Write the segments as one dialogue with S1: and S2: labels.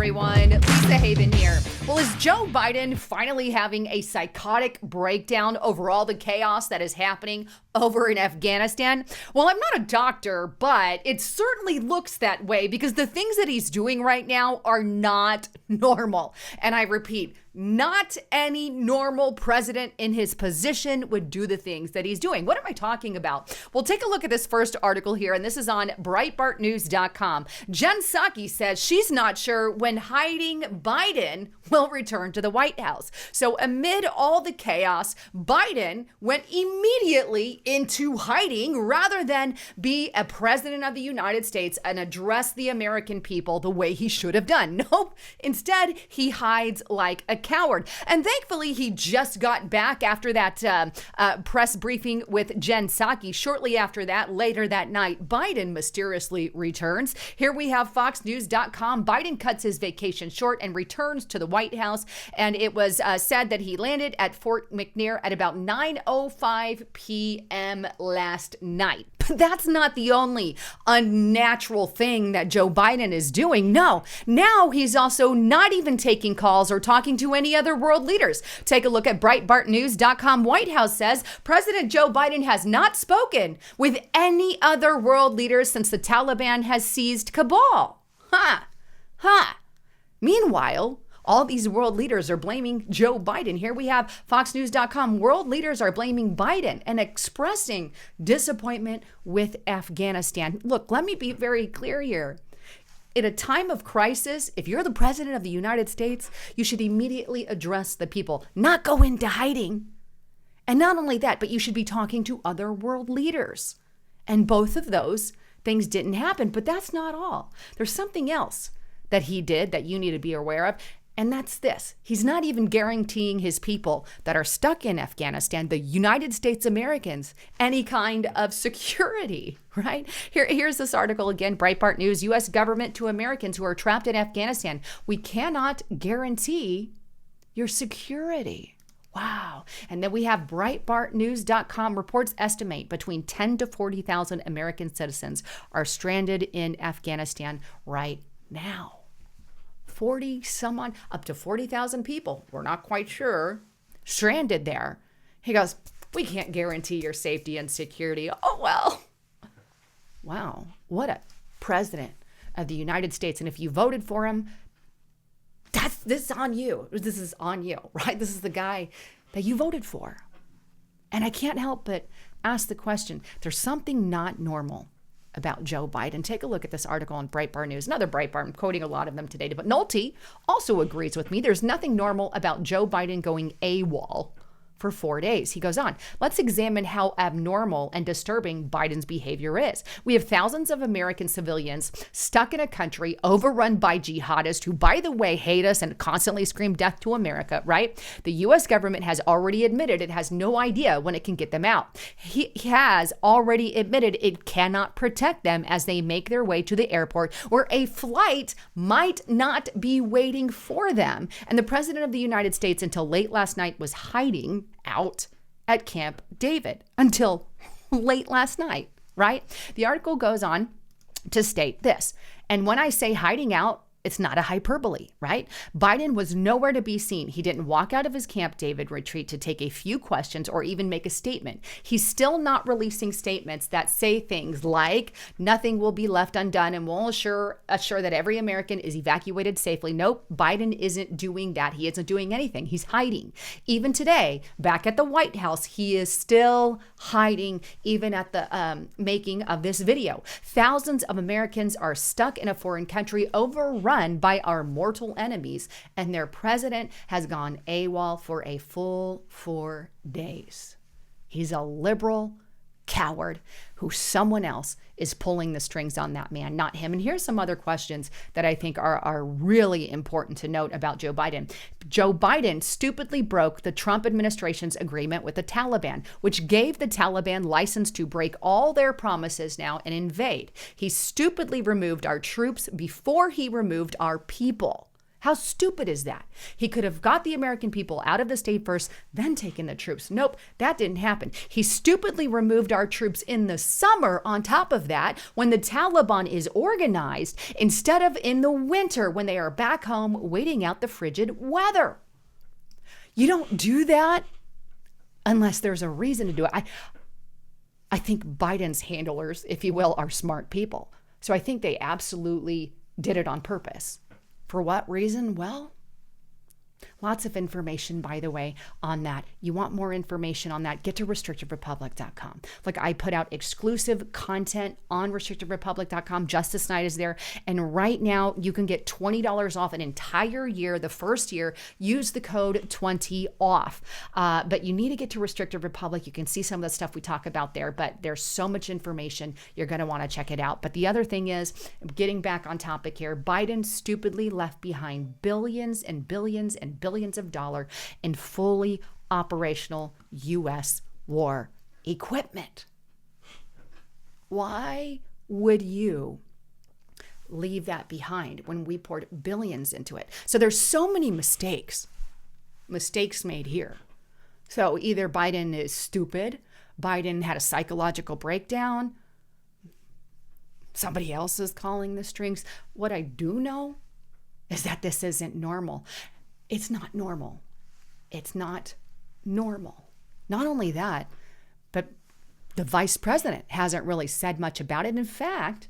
S1: everyone. Lisa Haven here. Well, is Joe Biden finally having a psychotic breakdown over all the chaos that is happening over in Afghanistan? Well, I'm not a doctor, but it certainly looks that way because the things that he's doing right now are not normal. And I repeat, not any normal president in his position would do the things that he's doing. What am I talking about? Well, take a look at this first article here, and this is on breitbartnews.com. Jen Psaki says she's not sure when hiding Biden will return to the White House. So amid all the chaos, Biden went immediately into hiding rather than be a president of the United States and address the American people the way he should have done. Nope. Instead, he hides like a coward. And thankfully, he just got back after that press briefing with Jen Psaki. Shortly after that, later that night, Biden mysteriously returns. Here we have FoxNews.com. Biden cuts his vacation short and returns to the White House. And it was said that he landed at Fort McNair at about 9:05 p.m. last night. But that's not the only unnatural thing that Joe Biden is doing. No, now he's also not even taking calls or talking to any other world leaders. Take a look at BreitbartNews.com. White House says President Joe Biden has not spoken with any other world leaders since the Taliban has seized Kabul. Meanwhile, all these world leaders are blaming Joe Biden. Here we have FoxNews.com. World leaders are blaming Biden and expressing disappointment with Afghanistan. Look, let me be very clear here. In a time of crisis, if you're the president of the United States, you should immediately address the people, not go into hiding. And not only that, but you should be talking to other world leaders. And both of those things didn't happen, but that's not all. There's something else that he did that you need to be aware of. And that's this. He's not even guaranteeing his people that are stuck in Afghanistan, the United States Americans, any kind of security, right? Here's this article again, Breitbart News, U.S. government to Americans who are trapped in Afghanistan. We cannot guarantee your security. Wow. And then we have BreitbartNews.com reports estimate between 10 to 40,000 American citizens are stranded in Afghanistan right now. 40 some odd, up to 40,000 people, we're not quite sure, stranded there. He goes, we can't guarantee your safety and security. Oh, well. Wow. What a president of the United States. And if you voted for him, this is on you. This is on you, right? This is the guy that you voted for. And I can't help but ask the question, there's something not normal about Joe Biden. Take a look at this article on Breitbart News. Another Breitbart, I'm quoting a lot of them today, but Nolte also agrees with me. There's nothing normal about Joe Biden going AWOL for 4 days. He goes on, let's examine how abnormal and disturbing Biden's behavior is. We have thousands of American civilians stuck in a country overrun by jihadists who, by the way, hate us and constantly scream death to America, right? The U.S. government has already admitted it has no idea when it can get them out. He has already admitted it cannot protect them as they make their way to the airport where a flight might not be waiting for them. And the president of the United States until late last night was hiding out at Camp David until late last night, right? The article goes on to state this. And when I say hiding out, it's not a hyperbole, right? Biden was nowhere to be seen. He didn't walk out of his Camp David retreat to take a few questions or even make a statement. He's still not releasing statements that say things like nothing will be left undone and we'll assure that every American is evacuated safely. Nope, Biden isn't doing that. He isn't doing anything. He's hiding. Even today, back at the White House, he is still hiding, even at the making of this video. Thousands of Americans are stuck in a foreign country, overrun by our mortal enemies, and their president has gone AWOL for a full 4 days. He's a liberal coward who someone else is pulling the strings on that man, not him. And here's some other questions that I think are really important to note about Joe Biden. Joe Biden stupidly broke the Trump administration's agreement with the Taliban, which gave the Taliban license to break all their promises now and invade. He stupidly removed our troops before he removed our people. How stupid is that? He could have got the American people out of the state first, then taken the troops. Nope, that didn't happen. He stupidly removed our troops in the summer on top of that when the Taliban is organized instead of in the winter when they are back home waiting out the frigid weather. You don't do that unless there's a reason to do it. I think Biden's handlers, if you will, are smart people. So I think they absolutely did it on purpose. For what reason? Well, lots of information, by the way, on that. You want more information on that, get to restrictiverepublic.com. Like I put out exclusive content on restrictiverepublic.com. Justice Night is there. And right now you can get $20 off an entire year. The first year, use the code 20OFF. But you need to get to Restrictive Republic. You can see some of the stuff we talk about there, but there's so much information. You're going to want to check it out. But the other thing is, getting back on topic here, Biden stupidly left behind billions and billions and billions of dollars in fully operational U.S. war equipment. Why would you leave that behind when we poured billions into it? So there's so many mistakes made here. So either Biden is stupid, Biden had a psychological breakdown, somebody else is calling the strings. What I do know is that this isn't normal. It's not normal. It's not normal. Not only that, but the vice president hasn't really said much about it. In fact,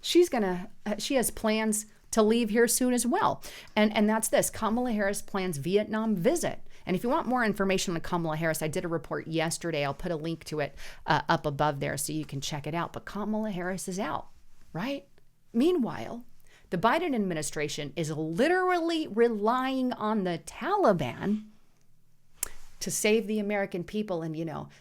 S1: she has plans to leave here soon as well. And that's this. Kamala Harris plans Vietnam visit. And if you want more information on Kamala Harris, I did a report yesterday. I'll put a link to it up above there so you can check it out. But Kamala Harris is out, right? Meanwhile, the Biden administration is literally relying on the Taliban to save the American people in,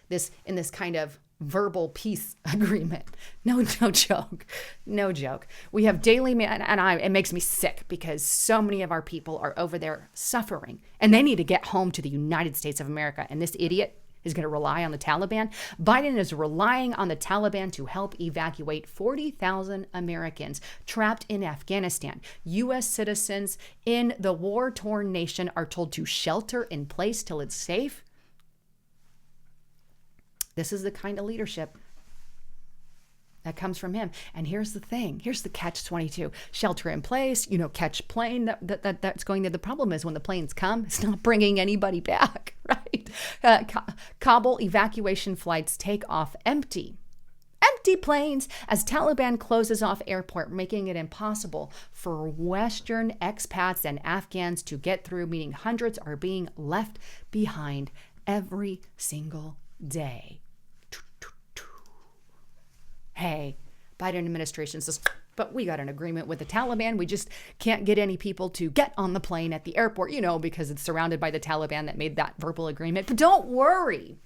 S1: this kind of verbal peace agreement. No joke. No joke. We have daily, it makes me sick because so many of our people are over there suffering and they need to get home to the United States of America. And this idiot is going to rely on the Taliban. Biden is relying on the Taliban to help evacuate 40,000 Americans trapped in Afghanistan. U.S. citizens in the war-torn nation are told to shelter in place till it's safe. This is the kind of leadership that comes from him. And here's the thing. Here's the catch-22. Shelter in place, catch plane that's going there. The problem is when the planes come, it's not bringing anybody back, right? Kabul evacuation flights take off empty. Empty planes as Taliban closes off airport, making it impossible for Western expats and Afghans to get through, meaning hundreds are being left behind every single day. Hey, Biden administration says, but we got an agreement with the Taliban. We just can't get any people to get on the plane at the airport, because it's surrounded by the Taliban that made that verbal agreement. But don't worry.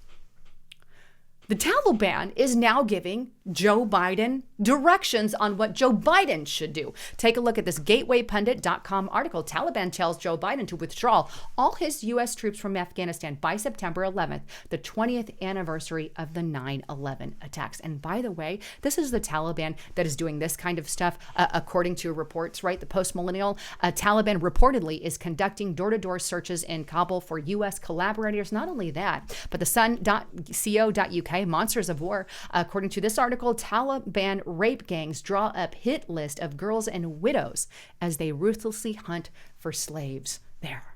S1: The Taliban is now giving Joe Biden directions on what Joe Biden should do. Take a look at this GatewayPundit.com article. Taliban tells Joe Biden to withdraw all his U.S. troops from Afghanistan by September 11th, the 20th anniversary of the 9/11 attacks. And by the way, this is the Taliban that is doing this kind of stuff, according to reports, right? The post-millennial Taliban reportedly is conducting door-to-door searches in Kabul for U.S. collaborators. Not only that, but the sun.co.uk, Monsters of War, according to this article, Taliban rape gangs draw up hit list of girls and widows as they ruthlessly hunt for slaves there.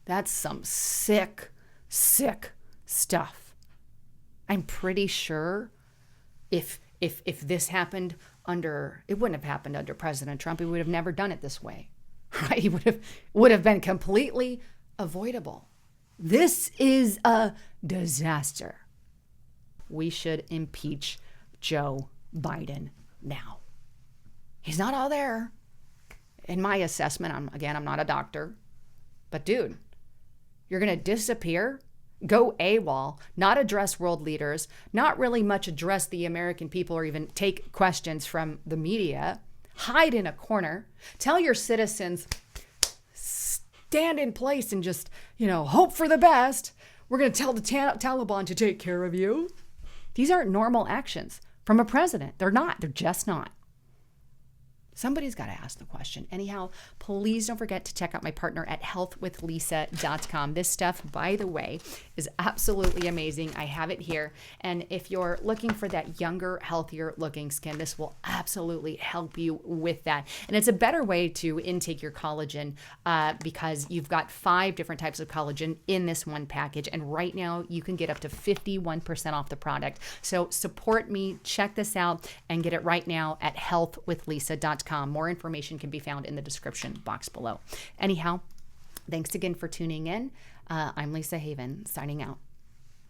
S1: That's some sick stuff. I'm pretty sure if this happened it wouldn't have happened under President Trump. He would have never done it this way, right? He would have been completely avoidable. This is a disaster. We should impeach Joe Biden now. He's not all there. In my assessment, I'm not a doctor, but dude, you're going to disappear, go AWOL, not address world leaders, not really much address the American people or even take questions from the media, hide in a corner, tell your citizens, stand in place and just, hope for the best. We're going to tell the Taliban to take care of you. These aren't normal actions from a president. They're not. They're just not. Somebody's got to ask the question. Anyhow, please don't forget to check out my partner at healthwithlisa.com. This stuff, by the way, is absolutely amazing. I have it here. And if you're looking for that younger, healthier looking skin, this will absolutely help you with that. And it's a better way to intake your collagen because you've got 5 different types of collagen in this one package. And right now you can get up to 51% off the product. So support me, check this out, and get it right now at healthwithlisa.com. More information can be found in the description box below. Anyhow, thanks again for tuning in. I'm Lisa Haven, signing out.